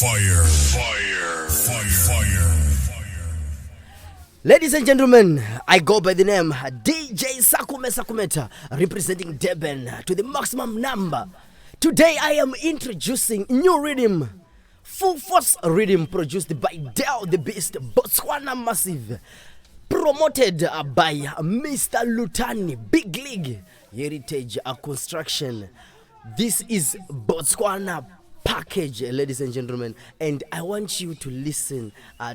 Fire, fire, fire, fire. Ladies and gentlemen, I go by the name DJ Sakumeta, representing Durban to the maximum number. Today I am introducing new rhythm, Full Force Riddim Produced by Dell The Beast, Botswana Massive, promoted by Mr. Lutani, Big League, Heritage Construction. This is Botswana package, ladies and gentlemen, and I want you to listen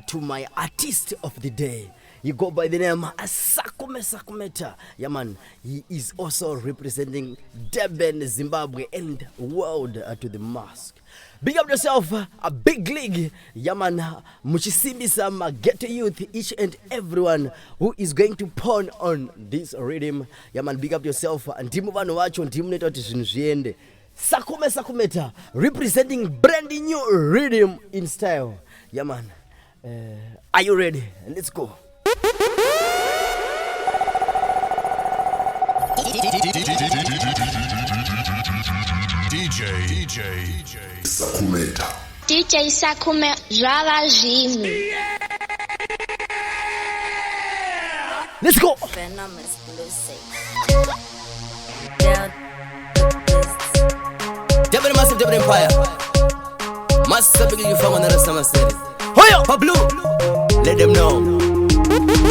to my artist of the day. You go by the name Sakumeta. Yeah, man, he is also representing Durban, Zimbabwe, and world to the mask. Big up yourself, a Big League. Yeah, man, Muchisimbi Sama, get to youth, each and everyone who is going to pawn on this rhythm. Yeah, man, big up yourself. And Timuvano Wacho, and Timuneto Tishinjiende. Sakumeta, representing brand new rhythm in style. Yeah, man. Are you ready? Let's go. DJ Sakumeta. DJ Sakumeta Ravajimi. Let's go. Venomous Lucy. Double massive, double empire. Massive, big you from another summer series. Hoyo, Pablo, let them know.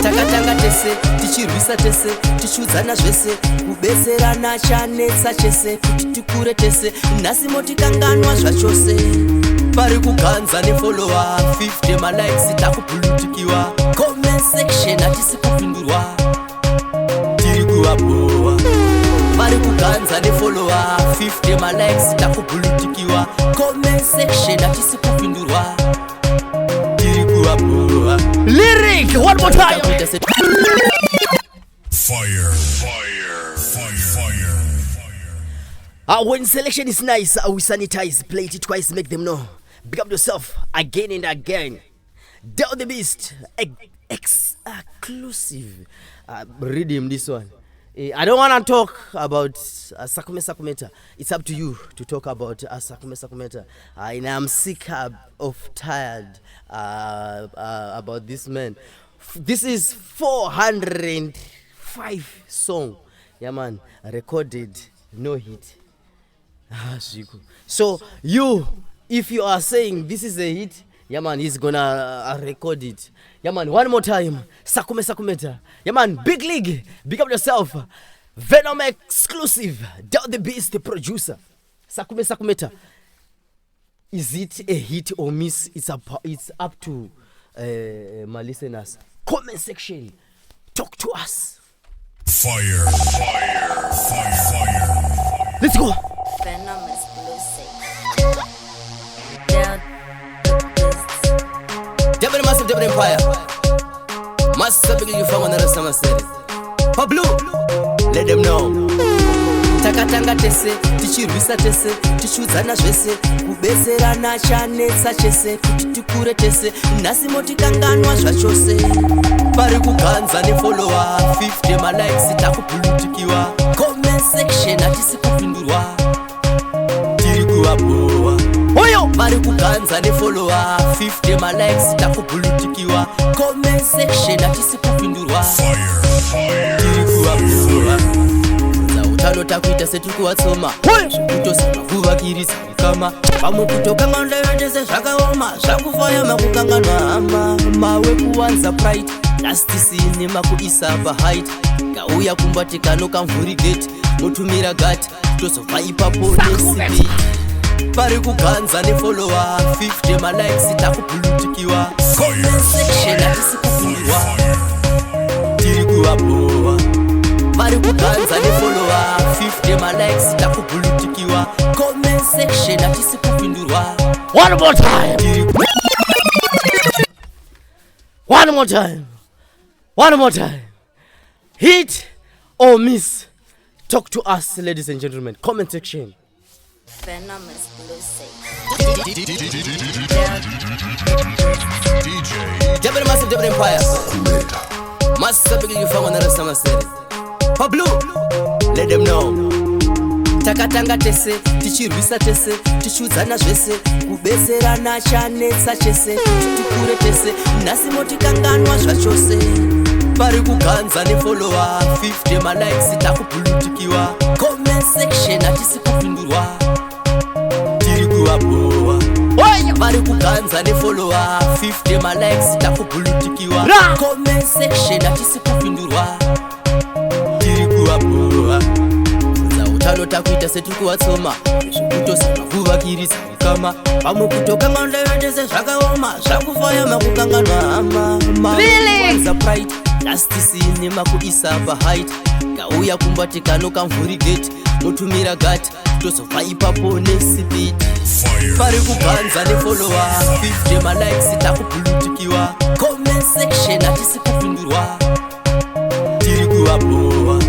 Takatanga tese, tichirwisa tese, tichuzana zvese, kubeserana chanetsa chese, kuti tikure tese, nhasi motikanganwa zvachose. Pari kuganza nefollower 50 malikes takubhulutikiwa. Comment section hatisi kupindurwa. Tiri Kuvabhohwa. Pari kuganza nefollower 50 malikes takubhulutikiwa. Comment section hatisi kupindurwa. Tiri Kuvabhohwa. Lyric one more time. Fire, fire, fire, fire. When selection is nice, we sanitize, play it twice, make them know. Big up yourself again and again. Dell The Beast, exclusive. Riddim this one. I don't want to talk about Sakumeta. It's up to you to talk about Sakumeta. And I'm sick of tired about this man. This is 405 song. Yeah, man, recorded, no hit. So you, if you are saying this is a hit, yeah, man, he's gonna record it. Yeah, man, one more time. Sakumeta. Yeah, man, Big League. Big up yourself. Venom exclusive. Dell The Beast, the producer. Sakumeta. Is it a hit or miss? It's up to my listeners. Comment section. Talk to us. Fire, fire, fire, fire. Let's go. Venomous Lucy. Double massive, double empire. Massive, big you from another summer series. Pablo, let them know. Takatanga tese, tichirwisa tese, tichuzana zvese, kubeserana chanetsa chese, kuti tikure tese, nhasi motikanganwa zvachose. Pari kuganza nefollower 50 malikes takubhulutikiwa. Comment section hatisi kupindurwa. Tiri Kuvabhohwa. Hoyo, pari kuganza nefollower 50 malikes takubhulutikiwa. Comment section hatisi kupindurwa. Fire, fire. Tiri Kuvabhohwa. Utano takuita setikuwatsoma. Kutosima kuvakirisa ukama. Pamwe kutokanga ndayotese zvakaoma. Zvakufaya makukanganwa hama. Mawe kuwanza pride. Justice nemakuisa paheight. Kauya kumbatikano kamvurigate. Mutumira gati. Tosova ipapo nesipiti. Pari kuganza nefollower 50 malikes takubhulutikiwa. Comment section hatisi kupindurwa. Tiri Kuvabhohwa. Pari kuganza nefollower 50 malikes takubhulutikiwa. Comment section hatisi kupindurwa. One more time. One more time. Hit or miss? Talk to us, ladies and gentlemen. Comment section. Venomous Lucy. Double massive, double empire. Massive, big you from another summer series. Pablo, let them know. takatanga tese tichirwisa tese tichudzana zvese kubeserana chanetsa chese tikure tese nhasi motikanganwa zvachose pari kuganza nefollower 50 malikes takubhulutikiwa comment section hatisi kupindurwa tiri kuvabhohwa vari kuganza nefollower 50 malikes takubhulutikiwa comment section hatisi kupindurwa tiri kuvabhohwa utano takuita setiri kuvatsoma zvekutosama kuvakirisa ukama pamwe kutokanga ndavetese zvakaoma zvakufaya makukanganwa hama mawanza pride lastisine makuisa pahait ngauya kumbatikano kamvurigeti motumira gati tozobva ipapo nesipiti pari kuganza nefollower 50 malikes takubhulutikiwa comment section hatisi kupindurwa tiri kuvabhohwa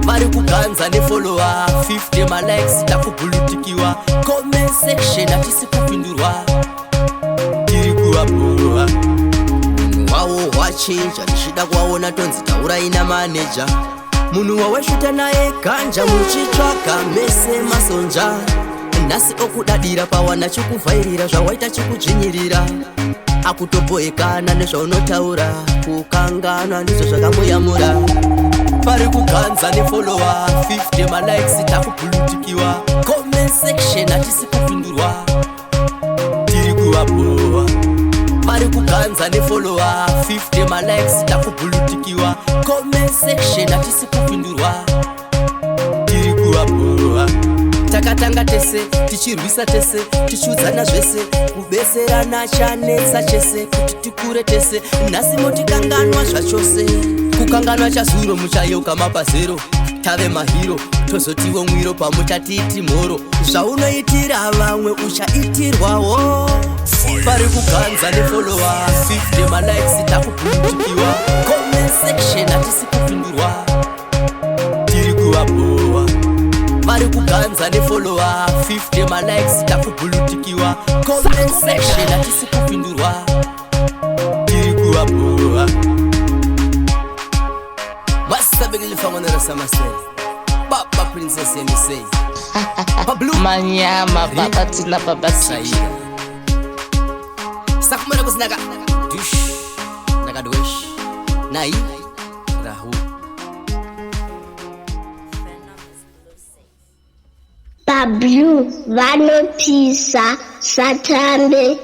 vari kuganza nefollower 50 malikes takubhulutikiwa comment section hatisi kupindurwa tiri kuvabhohwa wawo wachinja tichida kuvaona tonzi taurai namaneja munhu waweshuta naye ganja muchitsvaga mese masonja nhasi okudadira pawana chikuvhairira zvawaita chikudzvinyirira akutobohekana nezvaunotaura kukanganwa ndizvo zvakamuyamura pari kuganza nefollower 50 malikes takubhulutikiwa comment section hatisi kupindurwa tiri kuvabhohwa vari kuganza nefollower 50 malikes takubhulutikiwa comment section hatisi kupindurwa tiri kuvabhohwa takatanga tese tichirwisa tese tichudzana zvese kubeserana chanetsa chese kuti tikure tese nhasi motikanganwa zvachose kukanganwa chazuro muchayeuka mapazero tave mahiro tozotiwo mwiro pamuchatiti mhoro zvaunoitira vamwe uchaitirwawo pari kuganza nefollower 50 malikes takubhulutikiwa comment section hatisi kupindurwa tiri kuvabhohwa vari kuganza nefollower 50 malikes takubhulutikiwa comment section hatisi kupindurwa tiri kuvabhohwa Baba princess yemisei manyama baba tina baba sai sakumana kusinaga dush nagadosh nai rahu Pablo vanopisa satambe